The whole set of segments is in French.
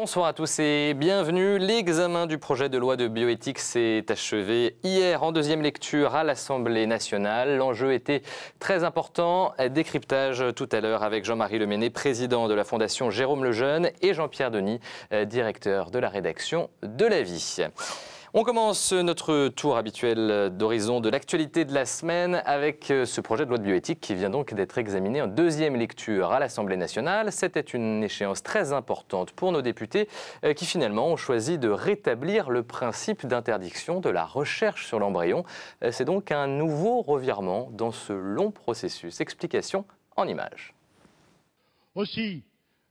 Bonsoir à tous et bienvenue. L'examen du projet de loi de bioéthique s'est achevé hier en deuxième lecture à l'Assemblée nationale. L'enjeu était très important. Décryptage tout à l'heure avec Jean-Marie Leméné, président de la Fondation Jérôme Lejeune, et Jean-Pierre Denis, directeur de la rédaction de La Vie. On commence notre tour habituel d'horizon de l'actualité de la semaine avec ce projet de loi de bioéthique qui vient donc d'être examiné en deuxième lecture à l'Assemblée nationale. C'était une échéance très importante pour nos députés qui finalement ont choisi de rétablir le principe d'interdiction de la recherche sur l'embryon. C'est donc un nouveau revirement dans ce long processus. Explication en images. Aussi,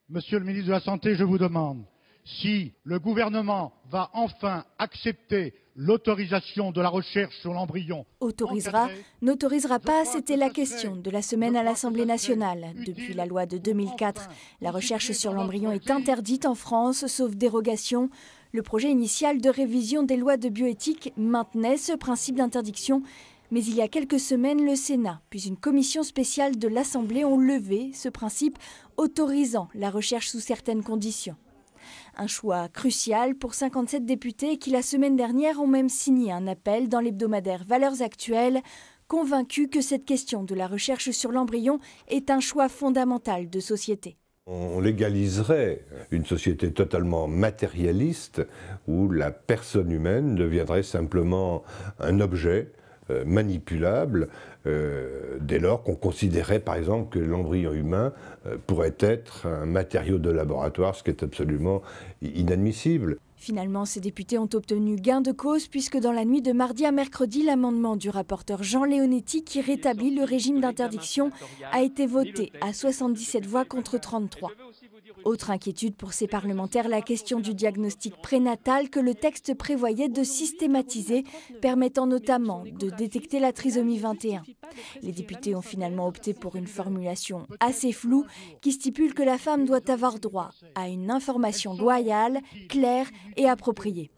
Monsieur le ministre de la Santé, je vous demande si le gouvernement va enfin accepter l'autorisation de la recherche sur l'embryon. Autorisera, n'autorisera pas, c'était la question de la semaine à l'Assemblée nationale. Depuis la loi de 2004, la recherche sur l'embryon est interdite en France, sauf dérogation. Le projet initial de révision des lois de bioéthique maintenait ce principe d'interdiction. Mais il y a quelques semaines, le Sénat, puis une commission spéciale de l'Assemblée ont levé ce principe autorisant la recherche sous certaines conditions. Un choix crucial pour 57 députés qui, la semaine dernière, ont même signé un appel dans l'hebdomadaire Valeurs Actuelles, convaincus que cette question de la recherche sur l'embryon est un choix fondamental de société. On légaliserait une société totalement matérialiste où la personne humaine deviendrait simplement un objet manipulable dès lors qu'on considérait par exemple que l'embryon humain pourrait être un matériau de laboratoire, ce qui est absolument inadmissible. Finalement, ces députés ont obtenu gain de cause puisque dans la nuit de mardi à mercredi, l'amendement du rapporteur Jean Leonetti qui rétablit le régime d'interdiction a été voté à 77 voix contre 33. Autre inquiétude pour ces parlementaires, la question du diagnostic prénatal que le texte prévoyait de systématiser, permettant notamment de détecter la trisomie 21. Les députés ont finalement opté pour une formulation assez floue qui stipule que la femme doit avoir droit à une information loyale, claire et appropriée.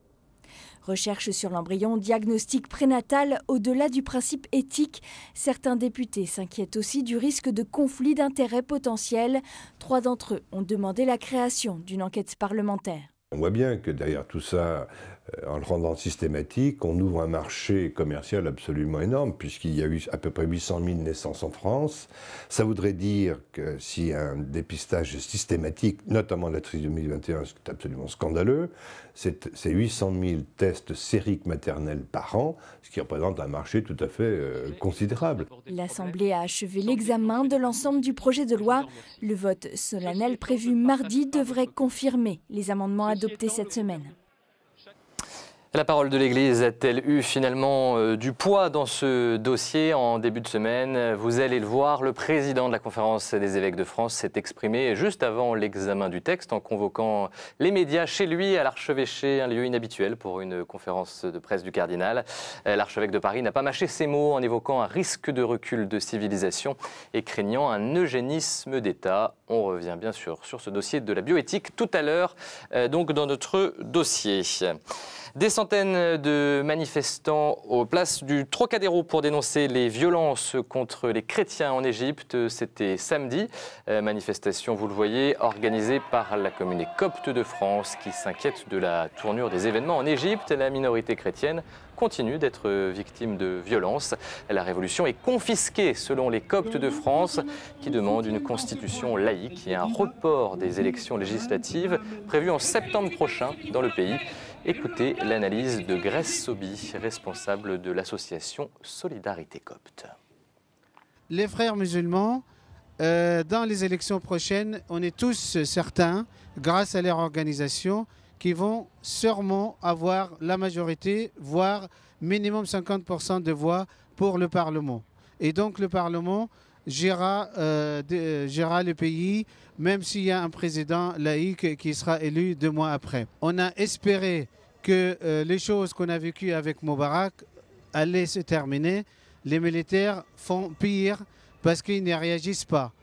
Recherche sur l'embryon, diagnostic prénatal, au-delà du principe éthique, certains députés s'inquiètent aussi du risque de conflit d'intérêts potentiels. 3 d'entre eux ont demandé la création d'une enquête parlementaire. On voit bien que derrière tout ça, en le rendant systématique, on ouvre un marché commercial absolument énorme, puisqu'il y a eu à peu près 800 000 naissances en France. Ça voudrait dire que si un dépistage systématique, notamment de la trisomie 21, ce qui est absolument scandaleux, c'est 800 000 tests sériques maternels par an, ce qui représente un marché tout à fait considérable. L'Assemblée a achevé l'examen de l'ensemble du projet de loi. Le vote solennel prévu mardi devrait confirmer les amendements adoptés cette semaine. La parole de l'Église a-t-elle eu finalement du poids dans ce dossier en début de semaine? Vous allez le voir, le président de la Conférence des évêques de France s'est exprimé juste avant l'examen du texte en convoquant les médias chez lui à l'archevêché, un lieu inhabituel pour une conférence de presse du cardinal. L'archevêque de Paris n'a pas mâché ses mots en évoquant un risque de recul de civilisation et craignant un eugénisme d'État. On revient bien sûr sur ce dossier de la bioéthique tout à l'heure, donc dans notre dossier. Des centaines de manifestants aux places du Trocadéro pour dénoncer les violences contre les chrétiens en Égypte. C'était samedi. Manifestation, vous le voyez, organisée par la communauté copte de France qui s'inquiète de la tournure des événements en Égypte. La minorité chrétienne continue d'être victime de violences. La révolution est confisquée selon les coptes de France qui demandent une constitution laïque et un report des élections législatives prévues en septembre prochain dans le pays. Écoutez l'analyse de Grèce Sobi, responsable de l'association Solidarité Copte. Les frères musulmans, dans les élections prochaines, on est tous certains, grâce à leur organisation, qui vont sûrement avoir la majorité, voire minimum 50% de voix pour le Parlement. Et donc le Parlement gérera le pays, même s'il y a un président laïque qui sera élu 2 mois après. On a espéré que les choses qu'on a vécues avec Moubarak allaient se terminer. Les militaires font pire parce qu'ils ne réagissent pas.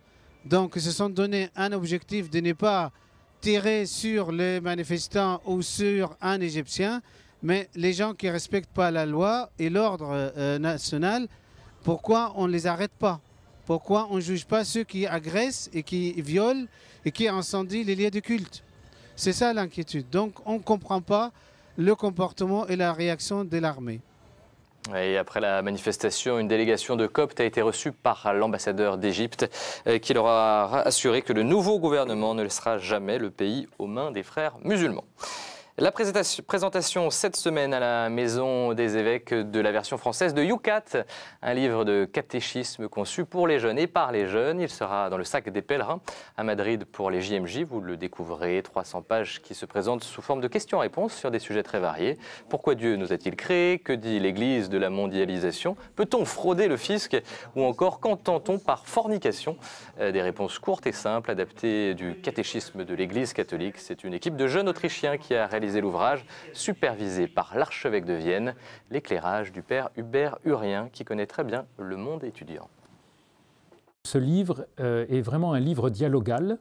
Donc ils se sont donné un objectif de ne pas tirer sur les manifestants ou sur un Égyptien, mais les gens qui ne respectent pas la loi et l'ordre national, pourquoi on ne les arrête pas? Pourquoi on ne juge pas ceux qui agressent et qui violent et qui incendient les lieux de culte? C'est ça l'inquiétude. Donc on ne comprend pas le comportement et la réaction de l'armée. Et après la manifestation, une délégation de Coptes a été reçue par l'ambassadeur d'Égypte qui leur a assuré que le nouveau gouvernement ne laissera jamais le pays aux mains des frères musulmans. La présentation cette semaine à la Maison des évêques de la version française de Youkat, un livre de catéchisme conçu pour les jeunes et par les jeunes. Il sera dans le sac des pèlerins à Madrid pour les JMJ. Vous le découvrez, 300 pages qui se présentent sous forme de questions-réponses sur des sujets très variés. Pourquoi Dieu nous a-t-il créés? Que dit l'Église de la mondialisation? Peut-on frauder le fisc? Ou encore, qu'entend-on par fornication? Des réponses courtes et simples, adaptées du catéchisme de l'Église catholique. C'est une équipe de jeunes Autrichiens qui a réalisé l'ouvrage, supervisé par l'archevêque de Vienne, l'éclairage du père Hubert Urien, qui connaît très bien le monde étudiant. Ce livre est vraiment un livre dialogal,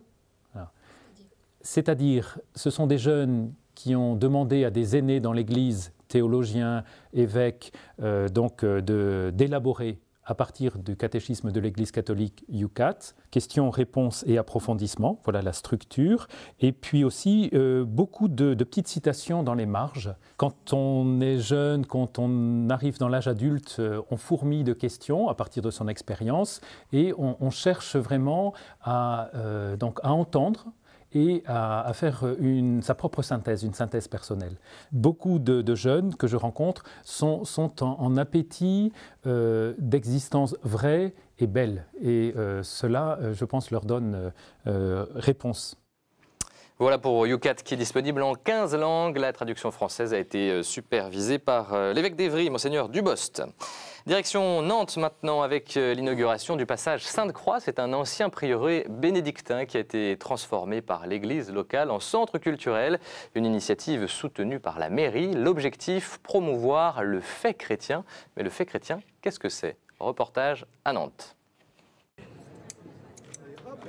c'est-à-dire ce sont des jeunes qui ont demandé à des aînés dans l'Église, théologiens, évêques, d'élaborer à partir du catéchisme de l'Église catholique Youkat, questions, réponses et approfondissements, voilà la structure. Et puis aussi beaucoup de petites citations dans les marges. Quand on est jeune, quand on arrive dans l'âge adulte, on fourmille de questions à partir de son expérience et on cherche vraiment à entendre et à faire sa propre synthèse, une synthèse personnelle. Beaucoup de jeunes que je rencontre sont en appétit d'existence vraie et belle. Et cela, je pense, leur donne réponse. Voilà pour Youkat qui est disponible en 15 langues. La traduction française a été supervisée par l'évêque d'Évry, Monseigneur Dubost. Direction Nantes maintenant avec l'inauguration du passage Sainte-Croix. C'est un ancien prieuré bénédictin qui a été transformé par l'église locale en centre culturel. Une initiative soutenue par la mairie. L'objectif, promouvoir le fait chrétien. Mais le fait chrétien, qu'est-ce que c'est? Reportage à Nantes.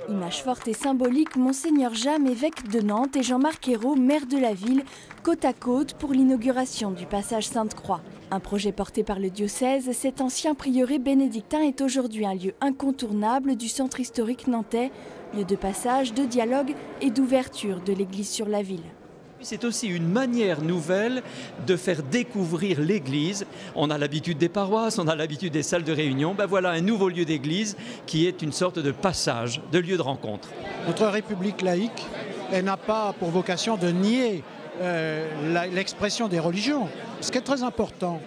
Image forte et symbolique, Monseigneur Jam, évêque de Nantes, et Jean-Marc Ayrault, maire de la ville, côte à côte pour l'inauguration du passage Sainte-Croix. Un projet porté par le diocèse, cet ancien prieuré bénédictin est aujourd'hui un lieu incontournable du centre historique nantais, lieu de passage, de dialogue et d'ouverture de l'église sur la ville. C'est aussi une manière nouvelle de faire découvrir l'église. On a l'habitude des paroisses, on a l'habitude des salles de réunion. Ben voilà un nouveau lieu d'église qui est une sorte de passage, de lieu de rencontre. Notre République laïque, elle n'a pas pour vocation de nier l'expression des religions. Ce qui est très important,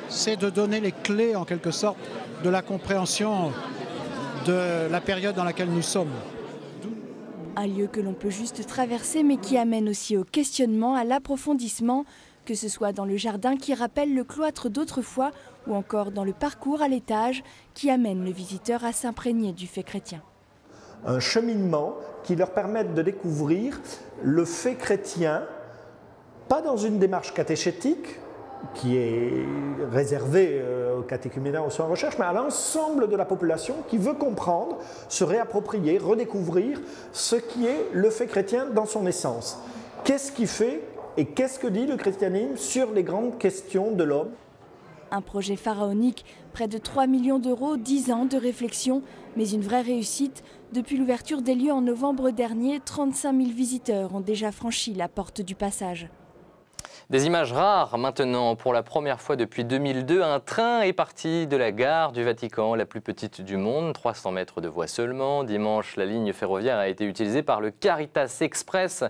c'est de donner les clés en quelque sorte de la compréhension de la période dans laquelle nous sommes. Un lieu que l'on peut juste traverser mais qui amène aussi au questionnement, à l'approfondissement, que ce soit dans le jardin qui rappelle le cloître d'autrefois ou encore dans le parcours à l'étage qui amène le visiteur à s'imprégner du fait chrétien. Un cheminement qui leur permette de découvrir le fait chrétien, pas dans une démarche catéchétique qui est réservée aux catéchuménats, aux soins en recherche, mais à l'ensemble de la population qui veut comprendre, se réapproprier, redécouvrir ce qui est le fait chrétien dans son essence. Qu'est-ce qui fait et qu'est-ce que dit le christianisme sur les grandes questions de l'homme? Un projet pharaonique, près de 3 millions d'euros, 10 ans de réflexion, mais une vraie réussite. Depuis l'ouverture des lieux en novembre dernier, 35 000 visiteurs ont déjà franchi la porte du passage. Des images rares maintenant. Pour la première fois depuis 2002, un train est parti de la gare du Vatican, la plus petite du monde, 300 mètres de voie seulement. Dimanche, la ligne ferroviaire a été utilisée par le Caritas Express,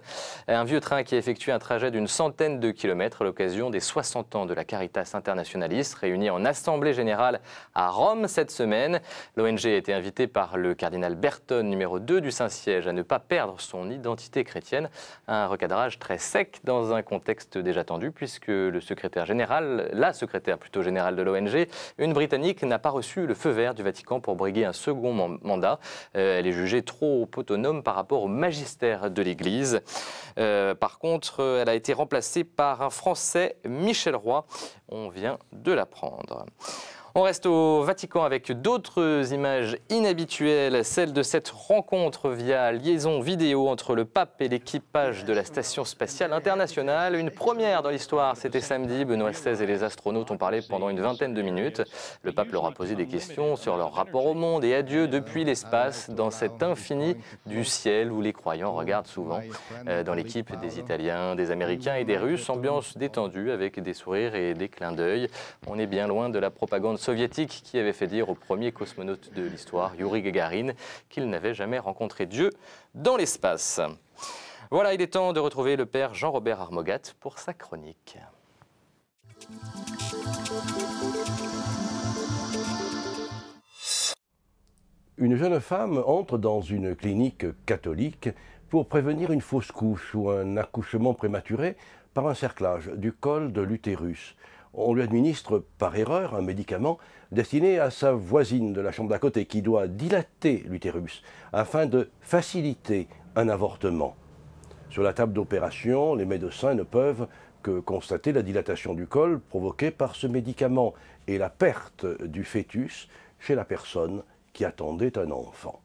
un vieux train qui a effectué un trajet d'une centaine de kilomètres à l'occasion des 60 ans de la Caritas Internationalis, réunie en Assemblée Générale à Rome cette semaine. L'ONG a été invitée par le cardinal Berton, numéro 2 du Saint-Siège, à ne pas perdre son identité chrétienne. Un recadrage très sec dans un contexte déjà tendu, puisque la secrétaire générale de l'ONG, une Britannique, n'a pas reçu le feu vert du Vatican pour briguer un second mandat. Elle est jugée trop autonome par rapport au magistère de l'Église. Par contre, elle a été remplacée par un Français, Michel Roy. On vient de l'apprendre. On reste au Vatican avec d'autres images inhabituelles, celle de cette rencontre via liaison vidéo entre le pape et l'équipage de la Station spatiale internationale. Une première dans l'histoire, c'était samedi. Benoît XVI et les astronautes ont parlé pendant une vingtaine de minutes. Le pape leur a posé des questions sur leur rapport au monde et à Dieu depuis l'espace, dans cet infini du ciel où les croyants regardent souvent. Dans l'équipe des Italiens, des Américains et des Russes, ambiance détendue avec des sourires et des clins d'œil. On est bien loin de la propagande soviétique qui avait fait dire au premier cosmonaute de l'histoire, Yuri Gagarin, qu'il n'avait jamais rencontré Dieu dans l'espace. Voilà, il est temps de retrouver le père Jean-Robert Armogat pour sa chronique. Une jeune femme entre dans une clinique catholique pour prévenir une fausse couche ou un accouchement prématuré par un cerclage du col de l'utérus. On lui administre par erreur un médicament destiné à sa voisine de la chambre d'à côté qui doit dilater l'utérus afin de faciliter un avortement. Sur la table d'opération, les médecins ne peuvent que constater la dilatation du col provoquée par ce médicament et la perte du fœtus chez la personne qui attendait un enfant.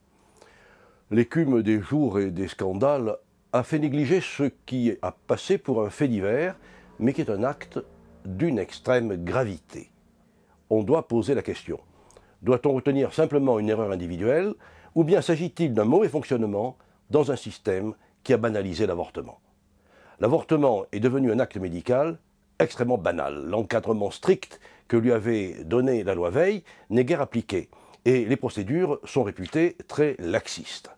L'écume des jours et des scandales a fait négliger ce qui a passé pour un fait divers, mais qui est un acte d'une extrême gravité. On doit poser la question. Doit-on retenir simplement une erreur individuelle, ou bien s'agit-il d'un mauvais fonctionnement dans un système qui a banalisé l'avortement? L'avortement est devenu un acte médical extrêmement banal. L'encadrement strict que lui avait donné la loi Veil n'est guère appliqué, et les procédures sont réputées très laxistes.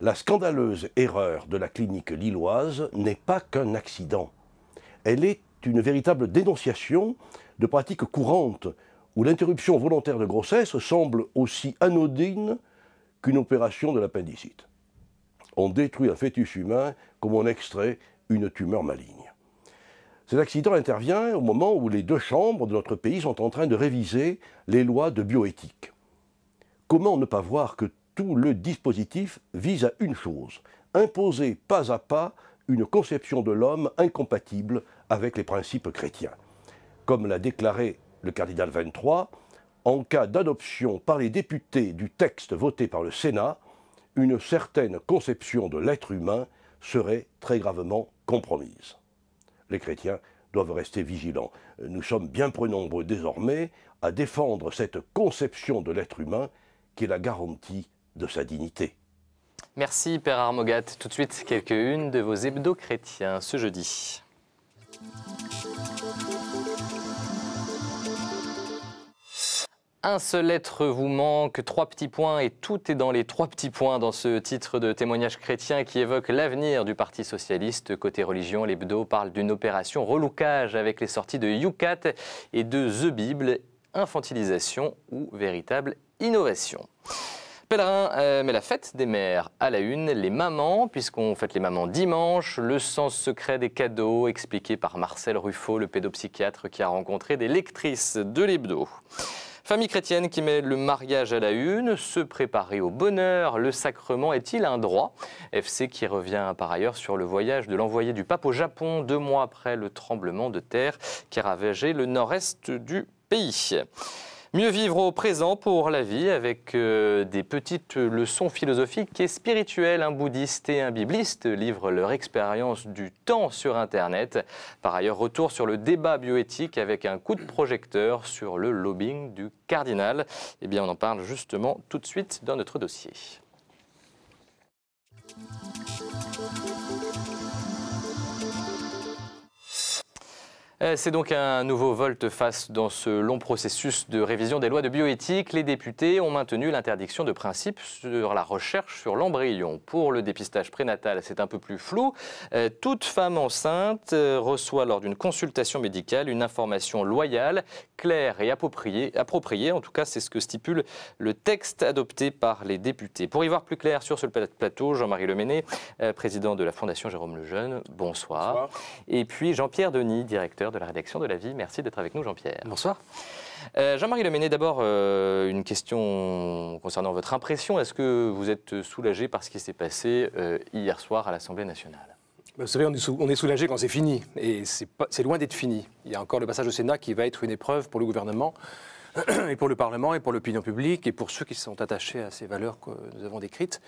La scandaleuse erreur de la clinique lilloise n'est pas qu'un accident. Elle est une véritable dénonciation de pratiques courantes où l'interruption volontaire de grossesse semble aussi anodine qu'une opération de l'appendicite. On détruit un fœtus humain comme on extrait une tumeur maligne. Cet accident intervient au moment où les deux chambres de notre pays sont en train de réviser les lois de bioéthique. Comment ne pas voir que tout le dispositif vise à une chose, imposer pas à pas une conception de l'homme incompatible avec les principes chrétiens. Comme l'a déclaré le cardinal 23, en cas d'adoption par les députés du texte voté par le Sénat, une certaine conception de l'être humain serait très gravement compromise. Les chrétiens doivent rester vigilants. Nous sommes bien peu nombreux désormais à défendre cette conception de l'être humain qui est la garantie de sa dignité. Merci Père Armogat. Tout de suite, quelques-unes de vos hebdos chrétiens ce jeudi. Un seul être vous manque, 3 petits points, et tout est dans les 3 petits points dans ce titre de témoignage chrétien qui évoque l'avenir du Parti socialiste. Côté religion, l'hebdo parle d'une opération relookage avec les sorties de YouCat et de The Bible, infantilisation ou véritable innovation. Pèlerin met la fête des mères à la une, les mamans, puisqu'on fête les mamans dimanche, le sens secret des cadeaux, expliqué par Marcel Ruffo, le pédopsychiatre qui a rencontré des lectrices de l'hebdo. Famille chrétienne qui met le mariage à la une, se préparer au bonheur, le sacrement est-il un droit? FC qui revient par ailleurs sur le voyage de l'envoyé du pape au Japon, 2 mois après le tremblement de terre qui a ravagé le nord-est du pays. Mieux vivre au présent pour la vie avec des petites leçons philosophiques et spirituelles. Un bouddhiste et un bibliste livrent leur expérience du temps sur Internet. Par ailleurs, retour sur le débat bioéthique avec un coup de projecteur sur le lobbying du cardinal. Eh bien, on en parle justement tout de suite dans notre dossier. C'est donc un nouveau volte-face dans ce long processus de révision des lois de bioéthique. Les députés ont maintenu l'interdiction de principe sur la recherche sur l'embryon. Pour le dépistage prénatal, c'est un peu plus flou. Toute femme enceinte reçoit lors d'une consultation médicale une information loyale, claire et appropriée. En tout cas, c'est ce que stipule le texte adopté par les députés. Pour y voir plus clair sur ce plateau, Jean-Marie Leméné, président de la Fondation Jérôme Lejeune. Bonsoir. Bonsoir. Et puis Jean-Pierre Denis, directeur de la rédaction de La Vie. Merci d'être avec nous, Jean-Pierre. Bonsoir. Jean-Marie Leméné, d'abord, une question concernant votre impression. Est-ce que vous êtes soulagé par ce qui s'est passé hier soir à l'Assemblée nationale? Vous savez, on est soulagé quand c'est fini. Et c'est loin d'être fini. Il y a encore le passage au Sénat qui va être une épreuve pour le gouvernement. et pour le Parlement, et pour l'opinion publique, et pour ceux qui sont attachés à ces valeurs que nous avons décrites.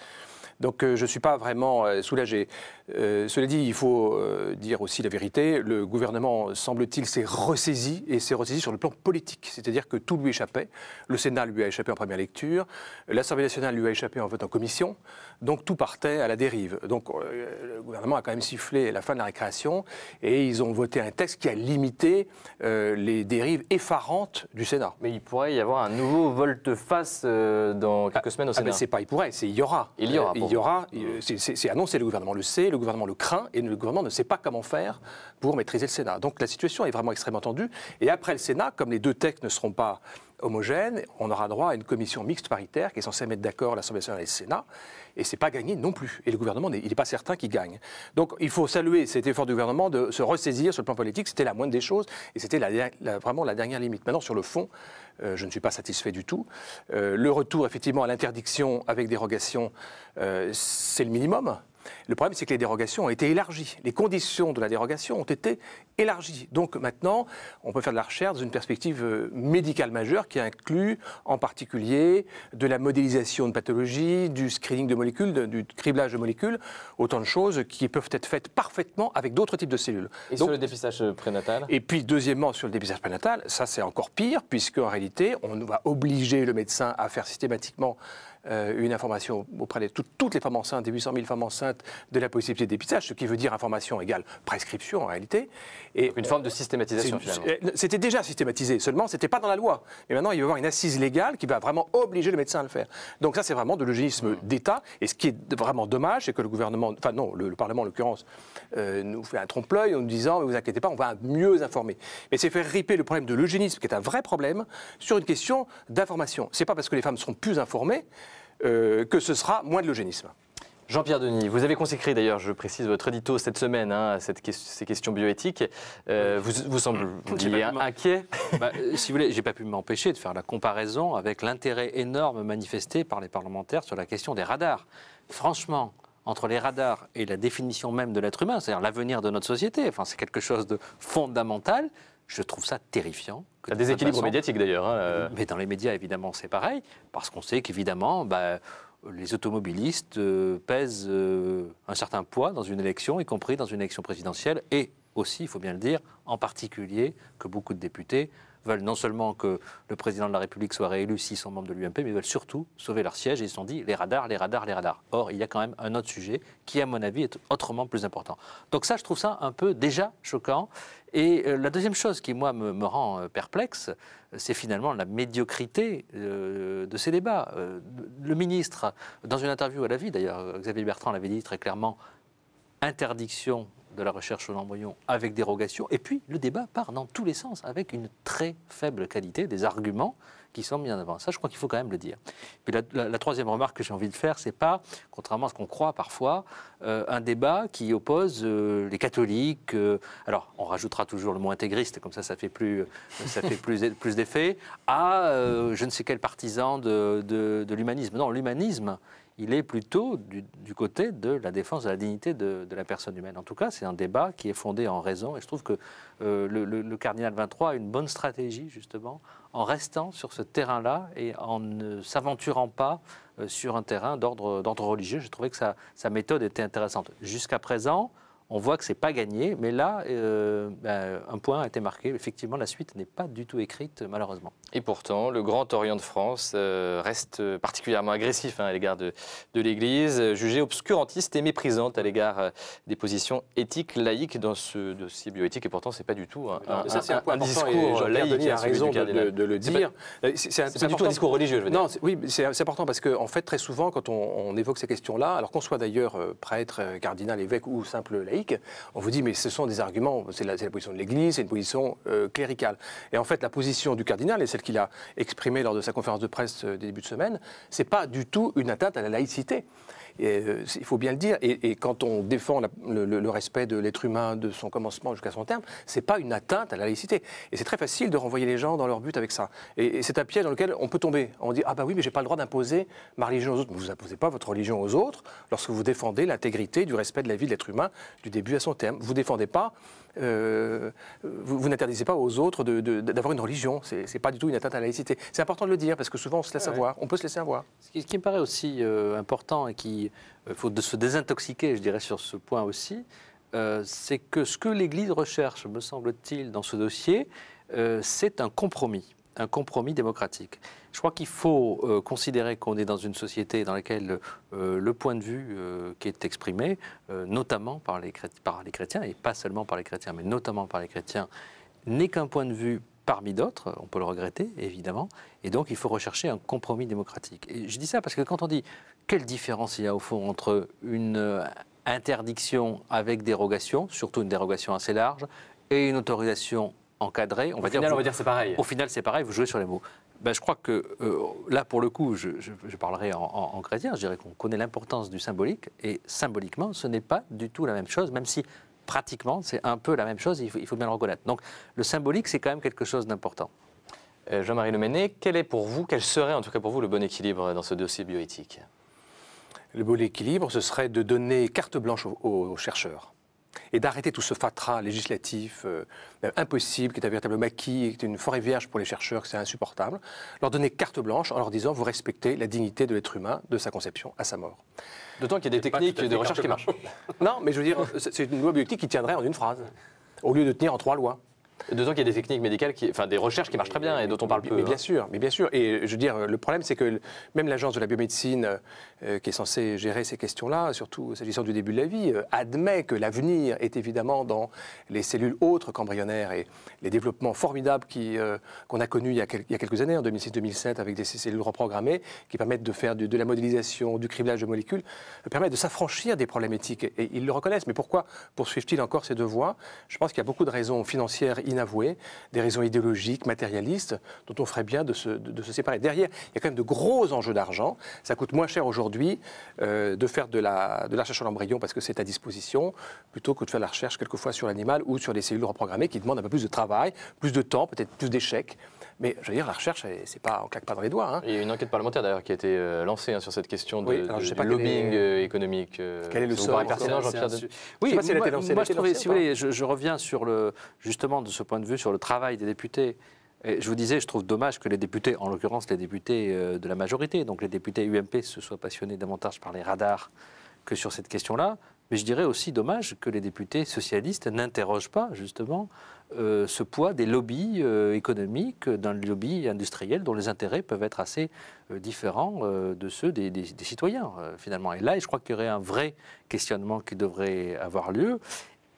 Donc je ne suis pas vraiment soulagé. Cela dit, il faut dire aussi la vérité. Le gouvernement, semble-t-il, s'est ressaisi, et s'est ressaisi sur le plan politique. C'est-à-dire que tout lui échappait. Le Sénat lui a échappé en première lecture. L'Assemblée nationale lui a échappé en vote en commission. Donc tout partait à la dérive. Donc le gouvernement a quand même sifflé la fin de la récréation, et ils ont voté un texte qui a limité les dérives effarantes du Sénat. Mais il pourrait y avoir un nouveau volte-face dans quelques semaines au Sénat. C'est pas il pourrait, c'est il y aura. Il y aura. Il y aura, c'est annoncé, le gouvernement le sait, le gouvernement le craint, et le gouvernement ne sait pas comment faire pour maîtriser le Sénat. Donc la situation est vraiment extrêmement tendue. Et après le Sénat, comme les deux textes ne seront pas homogènes, on aura droit à une commission mixte paritaire qui est censée mettre d'accord l'Assemblée nationale et le Sénat. Et c'est pas gagné non plus. Et le gouvernement, il n'est pas certain qu'il gagne. Donc il faut saluer cet effort du gouvernement de se ressaisir sur le plan politique. C'était la moindre des choses, et c'était vraiment la dernière limite. Maintenant, sur le fond, je ne suis pas satisfait du tout. Le retour, effectivement, à l'interdiction avec dérogation, c'est le minimum. Le problème, c'est que les dérogations ont été élargies. Les conditions de la dérogation ont été élargies. Donc maintenant, on peut faire de la recherche dans une perspective médicale majeure qui inclut en particulier de la modélisation de pathologies, du screening de molécules, du criblage de molécules, autant de choses qui peuvent être faites parfaitement avec d'autres types de cellules. Et donc, sur le dépistage prénatal ? Et puis, deuxièmement, sur le dépistage prénatal, ça c'est encore pire, puisqu'en réalité, on va obliger le médecin à faire systématiquement une information auprès de toutes les femmes enceintes, des 800 000 femmes enceintes, de la possibilité de dépistage, ce qui veut dire information égale prescription en réalité. Et une forme de systématisation finalement. C'était déjà systématisé, seulement c'était pas dans la loi. Mais maintenant il va y avoir une assise légale qui va vraiment obliger le médecin à le faire. Donc ça c'est vraiment de l'eugénisme d'État. Et ce qui est vraiment dommage, c'est que le gouvernement, enfin non, le Parlement en l'occurrence, nous fait un trompe-l'œil en nous disant ne vous inquiétez pas, on va mieux informer. Mais c'est faire riper le problème de l'eugénisme, qui est un vrai problème, sur une question d'information. C'est pas parce que les femmes seront plus informées que ce sera moins de l'eugénisme. Jean-Pierre Denis, vous avez consacré d'ailleurs, je précise, votre édito cette semaine à ces questions bioéthiques. Vous semblez inquiet. Si vous voulez, je n'ai pas pu m'empêcher de faire la comparaison avec l'intérêt énorme manifesté par les parlementaires sur la question des radars. Franchement, entre les radars et la définition même de l'être humain, c'est-à-dire l'avenir de notre société, enfin, c'est quelque chose de fondamental. Je trouve ça terrifiant. Il y a des équilibres médiatiques d'ailleurs. Mais dans les médias, évidemment, c'est pareil, parce qu'on sait qu'évidemment, les automobilistes pèsent un certain poids dans une élection, y compris dans une élection présidentielle, et aussi, il faut bien le dire, en particulier que beaucoup de députés veulent non seulement que le président de la République soit réélu s'ils sont membres de l'UMP, mais ils veulent surtout sauver leur siège, et ils se sont dit les radars, les radars, les radars. Or, il y a quand même un autre sujet qui, à mon avis, est autrement plus important. Donc ça, je trouve ça un peu déjà choquant. Et la deuxième chose qui, moi, me rend perplexe, c'est finalement la médiocrité de ces débats. Le ministre, dans une interview à La Vie, d'ailleurs, Xavier Bertrand l'avait dit très clairement, interdiction de la recherche sur l'embryon avec dérogation, et puis le débat part dans tous les sens, avec une très faible qualité des arguments qui sont mis en avant. Ça, je crois qu'il faut quand même le dire. Puis la troisième remarque que j'ai envie de faire, c'est pas, contrairement à ce qu'on croit parfois, un débat qui oppose les catholiques, alors on rajoutera toujours le mot intégriste, comme ça fait plus d'effet, à je ne sais quel partisan de l'humanisme. Non, l'humanisme, il est plutôt du côté de la défense de la dignité de la personne humaine. En tout cas, c'est un débat qui est fondé en raison, et je trouve que le cardinal 23 a une bonne stratégie, justement, en restant sur ce terrain-là et en ne s'aventurant pas sur un terrain d'ordre religieux. Je trouvais que sa méthode était intéressante. Jusqu'à présent, on voit que ce n'est pas gagné, mais là, un point a été marqué. Effectivement, la suite n'est pas du tout écrite, malheureusement. Et pourtant, le Grand Orient de France reste particulièrement agressif à l'égard de l'Église, jugée obscurantiste et méprisante à l'égard des positions éthiques, laïques dans ce dossier bioéthique. Et pourtant, ce n'est pas du tout un discours laïque. Denis a raison de le dire. C'est pas du tout un discours religieux, je veux dire. Non, oui, c'est important parce qu'en fait, très souvent, quand on évoque ces questions-là, alors qu'on soit d'ailleurs prêtre, cardinal, évêque ou simple laïque, on vous dit mais ce sont des arguments, c'est la position de l'Église, c'est une position cléricale. Et en fait la position du cardinal, et celle qu'il a exprimée lors de sa conférence de presse des débuts de semaine, c'est pas du tout une atteinte à la laïcité. Il faut bien le dire, et quand on défend le respect de l'être humain de son commencement jusqu'à son terme, c'est pas une atteinte à la laïcité. Et c'est très facile de renvoyer les gens dans leur but avec ça. Et c'est un piège dans lequel on peut tomber. On dit ah bah oui mais j'ai pas le droit d'imposer ma religion aux autres. Mais vous imposez pas votre religion aux autres lorsque vous défendez l'intégrité du respect de la vie de l'être humain du début à son terme. Vous défendez pas, vous n'interdisez pas aux autres d'avoir une religion. C'est pas du tout une atteinte à la laïcité. C'est important de le dire parce que souvent on se laisse avoir. On peut se laisser avoir. Ce qui me paraît aussi important et qu'il faut se désintoxiquer, je dirais, sur ce point aussi, c'est que ce que l'Église recherche, me semble-t-il, dans ce dossier, c'est un compromis démocratique. Je crois qu'il faut considérer qu'on est dans une société dans laquelle le point de vue qui est exprimé, notamment par les chrétiens, et pas seulement par les chrétiens, mais notamment par les chrétiens, n'est qu'un point de vue parmi d'autres, on peut le regretter, évidemment, et donc il faut rechercher un compromis démocratique. Et je dis ça parce que quand on dit quelle différence il y a au fond entre une interdiction avec dérogation, surtout une dérogation assez large, et une autorisation encadrée, on va dire c'est pareil. Au final, c'est pareil, vous jouez sur les mots. Ben, je crois que là, pour le coup, je parlerai en chrétien, je dirais qu'on connaît l'importance du symbolique, et symboliquement, ce n'est pas du tout la même chose, même si pratiquement, c'est un peu la même chose, il faut bien le reconnaître. Donc, le symbolique, c'est quand même quelque chose d'important. Jean-Marie Lemenné, quel serait en tout cas pour vous le bon équilibre dans ce dossier bioéthique? Le bon équilibre, ce serait de donner carte blanche aux chercheurs et d'arrêter tout ce fatras législatif impossible, qui est un véritable maquis, qui est une forêt vierge pour les chercheurs, que c'est insupportable. Leur donner carte blanche en leur disant vous respectez la dignité de l'être humain de sa conception à sa mort. D'autant qu'il y a des techniques de recherche qui marchent. Non, mais je veux dire, c'est une loi bioéthique qui tiendrait en une phrase, au lieu de tenir en 3 lois. D'autant qu'il y a des techniques médicales, des recherches qui marchent très bien et dont on parle peu. Mais bien sûr. Et je veux dire, le problème, c'est que même l'Agence de la biomédecine, qui est censée gérer ces questions-là, surtout s'agissant du début de la vie, admet que l'avenir est évidemment dans les cellules autres qu'embryonnaires et les développements formidables qu'on a connus il y a quelques années, en 2006-2007, avec des cellules reprogrammées, qui permettent de faire de la modélisation, du criblage de molécules, permettent de s'affranchir des problèmes éthiques. Et ils le reconnaissent. Mais pourquoi poursuivent-ils encore ces deux voies? Je pense qu'il y a beaucoup de raisons financières inavouées, des raisons idéologiques, matérialistes, dont on ferait bien de se séparer. Derrière, il y a quand même de gros enjeux d'argent. Ça coûte moins cher aujourd'hui de faire de la recherche sur l'embryon parce que c'est à disposition, plutôt que de faire la recherche quelquefois sur l'animal ou sur les cellules reprogrammées qui demandent un peu plus de travail, plus de temps, peut-être plus d'échecs. Mais je veux dire, la recherche, c'est pas, on claque pas dans les doigts. Hein. Il y a une enquête parlementaire d'ailleurs qui a été lancée sur cette question de lobbying économique. Quel est le sort pertinent, Jean-Pierre? Oui, moi je trouvais, si vous voulez, je reviens sur justement de ce point de vue sur le travail des députés. Et je vous disais, je trouve dommage que les députés, en l'occurrence les députés de la majorité, donc les députés UMP, se soient passionnés davantage par les radars que sur cette question-là. Mais je dirais aussi dommage que les députés socialistes n'interrogent pas justement ce poids des lobbies économiques d'un lobby industriel dont les intérêts peuvent être assez différents de ceux des citoyens finalement. Et là, je crois qu'il y aurait un vrai questionnement qui devrait avoir lieu.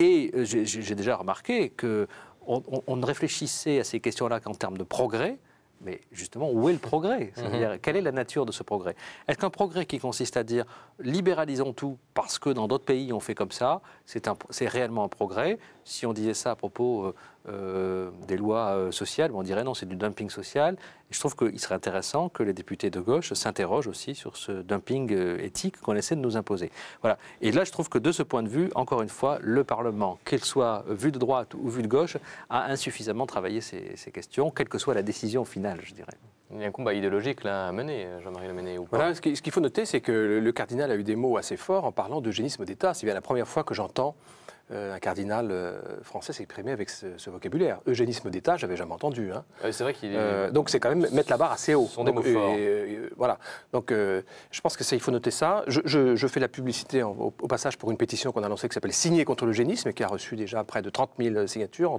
Et j'ai déjà remarqué qu'on ne réfléchissait à ces questions-là qu'en termes de progrès. Mais justement, où est le progrès? C'est-à-dire, quelle est la nature de ce progrès? Est-ce qu'un progrès qui consiste à dire libéralisons tout parce que dans d'autres pays on fait comme ça, c'est réellement un progrès? Si on disait ça à propos des lois sociales, on dirait non, c'est du dumping social. Et je trouve qu'il serait intéressant que les députés de gauche s'interrogent aussi sur ce dumping éthique qu'on essaie de nous imposer. Voilà. Et là, je trouve que de ce point de vue, encore une fois, le Parlement, qu'il soit vu de droite ou vu de gauche, a insuffisamment travaillé ces questions, quelle que soit la décision finale, je dirais. Il y a un combat idéologique là à mener, Jean-Marie Lemenné, ou pas? Voilà, ce qu'il faut noter, c'est que le cardinal a eu des mots assez forts en parlant d'eugénisme d'État. C'est bien la première fois que j'entends un cardinal français s'exprimer avec ce vocabulaire. Eugénisme d'État, j'avais jamais entendu. Hein. C'est vrai qu'il donc c'est quand même mettre la barre assez haut. Ce sont des mots forts. Voilà. Donc je pense que il faut noter ça. Je fais la publicité au passage pour une pétition qu'on a lancée qui s'appelle Signer contre l'eugénisme et qui a reçu déjà près de 30 000 signatures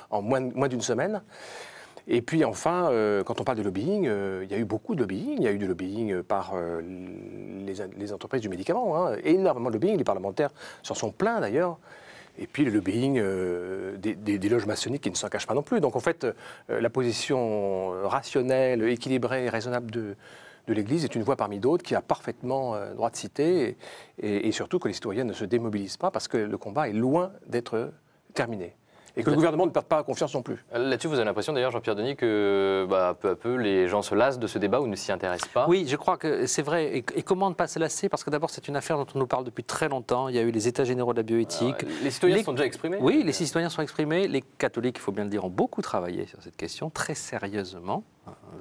en moins d'une semaine. Et puis enfin, quand on parle de lobbying, il y a eu beaucoup de lobbying. Il y a eu du lobbying par les entreprises du médicament. Hein. Énormément de lobbying. Les parlementaires s'en sont plaints d'ailleurs. Et puis le lobbying des loges maçonniques qui ne s'en cachent pas non plus. Donc en fait, la position rationnelle, équilibrée et raisonnable de l'Église est une voie parmi d'autres qui a parfaitement droit de citer. Et surtout que les citoyens ne se démobilisent pas parce que le combat est loin d'être terminé. Et que le gouvernement ne perde pas confiance non plus. Là-dessus, vous avez l'impression d'ailleurs, Jean-Pierre Denis, que peu à peu, les gens se lassent de ce débat ou ne s'y intéressent pas? Oui, je crois que c'est vrai. Et comment ne pas se lasser? Parce que d'abord, c'est une affaire dont on nous parle depuis très longtemps. Il y a eu les États généraux de la bioéthique. Les citoyens sont déjà exprimés? Oui, les citoyens sont exprimés. Les catholiques, il faut bien le dire, ont beaucoup travaillé sur cette question, très sérieusement.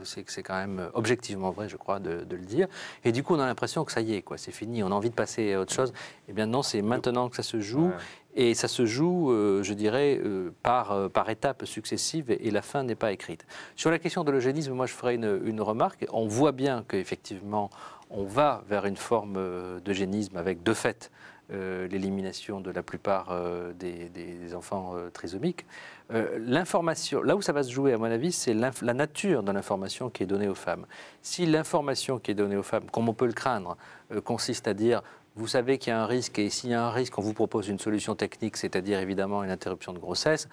C'est quand même objectivement vrai, je crois, de le dire. Et du coup, on a l'impression que ça y est, quoi, c'est fini, on a envie de passer à autre chose. Eh bien non, c'est maintenant que ça se joue. Ouais. Et ça se joue, je dirais, par étapes successives et la fin n'est pas écrite. Sur la question de l'eugénisme, moi je ferai une remarque. On voit bien qu'effectivement, on va vers une forme d'eugénisme avec de fait l'élimination de la plupart des enfants trisomiques. L'information, là où ça va se jouer à mon avis, c'est la nature de l'information qui est donnée aux femmes. Si l'information qui est donnée aux femmes, comme on peut le craindre, consiste à dire vous savez qu'il y a un risque et s'il y a un risque, on vous propose une solution technique, c'est-à-dire évidemment une interruption de grossesse,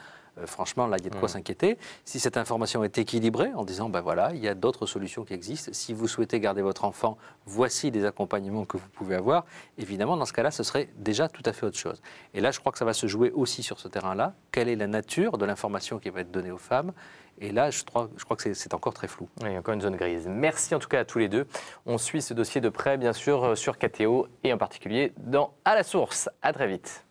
franchement, là, il y a de quoi s'inquiéter. Si cette information est équilibrée, en disant, ben voilà, il y a d'autres solutions qui existent. Si vous souhaitez garder votre enfant, voici des accompagnements que vous pouvez avoir. Évidemment, dans ce cas-là, ce serait déjà tout à fait autre chose. Et là, je crois que ça va se jouer aussi sur ce terrain-là. Quelle est la nature de l'information qui va être donnée aux femmes ? Et là, je crois que c'est encore très flou. Oui, encore une zone grise. Merci en tout cas à tous les deux. On suit ce dossier de près, bien sûr, sur KTO et en particulier dans À la source. À très vite.